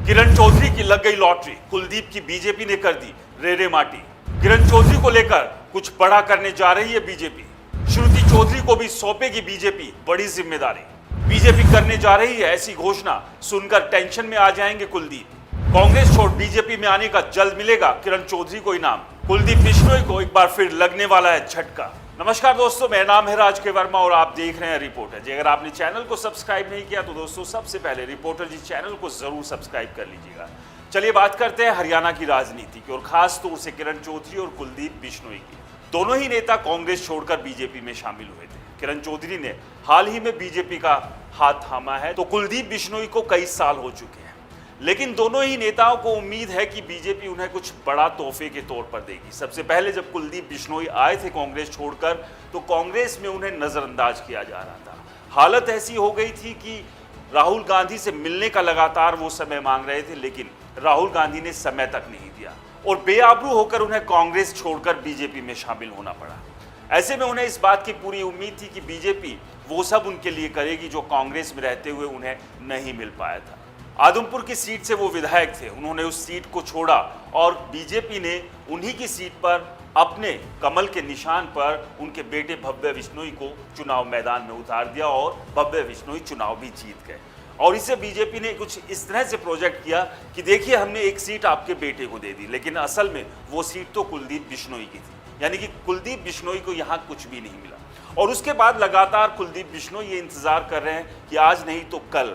किरण चौधरी की लग गई लॉटरी, कुलदीप की बीजेपी ने कर दी रेरे माटी। किरण चौधरी को लेकर कुछ बड़ा करने जा रही है बीजेपी। श्रुति चौधरी को भी सौंपेगी बीजेपी बड़ी जिम्मेदारी। बीजेपी करने जा रही है ऐसी घोषणा सुनकर टेंशन में आ जाएंगे कुलदीप। कांग्रेस छोड़ बीजेपी में आने का जल्द मिलेगा किरण चौधरी को इनाम। कुलदीप बिश्नोई को एक बार फिर लगने वाला है झटका। नमस्कार दोस्तों, मेरा नाम है राज के वर्मा और आप देख रहे हैं रिपोर्टर जी। अगर आपने चैनल को सब्सक्राइब नहीं किया तो दोस्तों सबसे पहले रिपोर्टर जी चैनल को जरूर सब्सक्राइब कर लीजिएगा। चलिए बात करते हैं हरियाणा की राजनीति की और खास तौर से किरण चौधरी और कुलदीप बिश्नोई की। दोनों ही नेता कांग्रेस छोड़कर बीजेपी में शामिल हुए थे। किरण चौधरी ने हाल ही में बीजेपी का हाथ थामा है तो कुलदीप बिश्नोई को कई साल हो चुके हैं, लेकिन दोनों ही नेताओं को उम्मीद है कि बीजेपी उन्हें कुछ बड़ा तोहफे के तौर पर देगी। सबसे पहले जब कुलदीप बिश्नोई आए थे कांग्रेस छोड़कर तो कांग्रेस में उन्हें नजरअंदाज किया जा रहा था। हालत ऐसी हो गई थी कि राहुल गांधी से मिलने का लगातार वो समय मांग रहे थे, लेकिन राहुल गांधी ने समय तक नहीं दिया और बेआबरू होकर उन्हें कांग्रेस छोड़कर बीजेपी में शामिल होना पड़ा। ऐसे में उन्हें इस बात की पूरी उम्मीद थी कि बीजेपी वो सब उनके लिए करेगी जो कांग्रेस में रहते हुए उन्हें नहीं मिल पाया था। आदमपुर की सीट से वो विधायक थे, उन्होंने उस सीट को छोड़ा और बीजेपी ने उन्हीं की सीट पर अपने कमल के निशान पर उनके बेटे भव्य बिश्नोई को चुनाव मैदान में उतार दिया और भव्य बिश्नोई चुनाव भी जीत गए। और इसे बीजेपी ने कुछ इस तरह से प्रोजेक्ट किया कि देखिए हमने एक सीट आपके बेटे को दे दी, लेकिन असल में वो सीट तो कुलदीप बिश्नोई की थी, यानी कि कुलदीप बिश्नोई को यहाँ कुछ भी नहीं मिला। और उसके बाद लगातार कुलदीप बिश्नोई ये इंतजार कर रहे हैं कि आज नहीं तो कल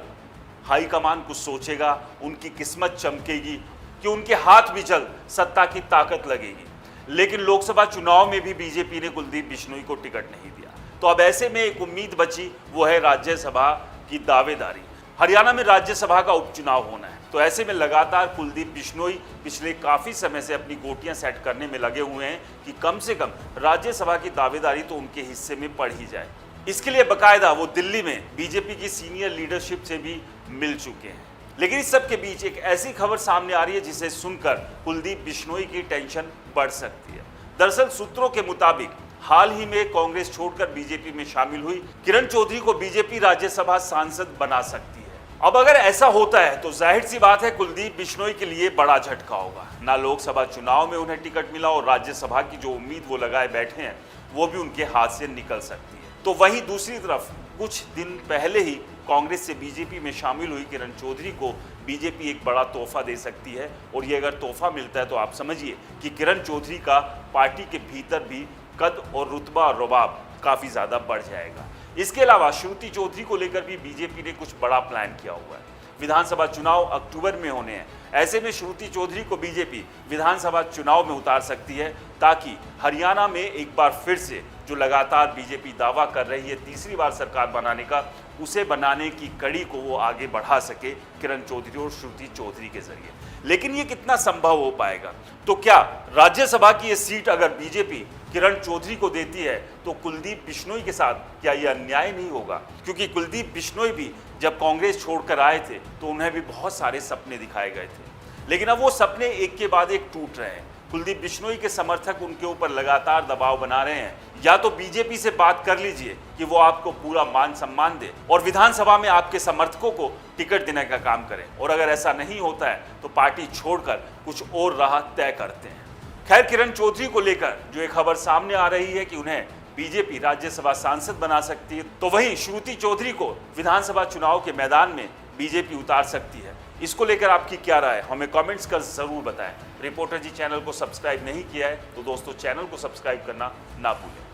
हाईकमान कुछ सोचेगा, उनकी किस्मत चमकेगी कि उनके हाथ भी जल्द सत्ता की ताकत लगेगी। लेकिन लोकसभा चुनाव में भी बीजेपी ने कुलदीप बिश्नोई को टिकट नहीं दिया, तो अब ऐसे में एक उम्मीद बची, वो है राज्यसभा की दावेदारी। हरियाणा में राज्यसभा का उपचुनाव होना है, तो ऐसे में लगातार कुलदीप बिश्नोई पिछले काफी समय से अपनी गोटियां सेट करने में लगे हुए हैं कि कम से कम राज्यसभा की दावेदारी तो उनके हिस्से में पड़ ही जाए। इसके लिए बकायदा वो दिल्ली में बीजेपी की सीनियर लीडरशिप से भी मिल चुके हैं। लेकिन इस सब के बीच एक ऐसी खबर सामने आ रही है जिसे सुनकर कुलदीप बिश्नोई की टेंशन बढ़ सकती है। दरअसल सूत्रों के मुताबिक हाल ही में कांग्रेस छोड़कर बीजेपी में शामिल हुई किरण चौधरी को बीजेपी राज्यसभा सांसद बना सकती है। अब अगर ऐसा होता है तो जाहिर सी बात है कुलदीप बिश्नोई के लिए बड़ा झटका होगा। ना लोकसभा चुनाव में उन्हें टिकट मिला और राज्यसभा की जो उम्मीद वो लगाए बैठे हैं वो भी उनके हाथ से निकल सकती है। तो वहीं दूसरी तरफ कुछ दिन पहले ही कांग्रेस से बीजेपी में शामिल हुई किरण चौधरी को बीजेपी एक बड़ा तोहफा दे सकती है और ये अगर तोहफा मिलता है तो आप समझिए कि किरण चौधरी का पार्टी के भीतर भी कद और रुतबा और रुबाब काफ़ी ज़्यादा बढ़ जाएगा। इसके अलावा श्रुति चौधरी को लेकर भी बीजेपी ने कुछ बड़ा प्लान किया हुआ है। विधानसभा चुनाव अक्टूबर में होने हैं, ऐसे में श्रुति चौधरी को बीजेपी विधानसभा चुनाव में उतार सकती है ताकि हरियाणा में एक बार फिर से जो लगातार बीजेपी दावा कर रही है तीसरी बार सरकार बनाने का, उसे बनाने की कड़ी को वो आगे बढ़ा सके किरण चौधरी और श्रुति चौधरी के जरिए। लेकिन ये कितना संभव हो पाएगा? तो क्या राज्यसभा की ये सीट अगर बीजेपी किरण चौधरी को देती है तो कुलदीप बिश्नोई के साथ क्या ये अन्याय नहीं होगा? क्योंकि कुलदीप बिश्नोई भी जब कांग्रेस छोड़कर आए थे तो उन्हें भी बहुत सारे सपने दिखाए गए थे, लेकिन अब वो सपने एक के बाद एक टूट रहे हैं। कुलदीप बिश्नोई के समर्थक उनके ऊपर लगातार दबाव बना रहे हैं, या तो बीजेपी से बात कर लीजिए कि वो आपको पूरा मान सम्मान दे और विधानसभा में आपके समर्थकों को टिकट देने का काम करें, और अगर ऐसा नहीं होता है तो पार्टी छोड़कर कुछ और राह तय करते हैं। खैर, किरण चौधरी को लेकर जो एक खबर सामने आ रही है कि उन्हें बीजेपी राज्यसभा सांसद बना सकती है, तो वहीं श्रुति चौधरी को विधानसभा चुनाव के मैदान में बीजेपी उतार सकती है। इसको लेकर आपकी क्या राय है, हमें कमेंट्स कर जरूर बताएं। रिपोर्टर जी चैनल को सब्सक्राइब नहीं किया है तो दोस्तों चैनल को सब्सक्राइब करना ना भूलें।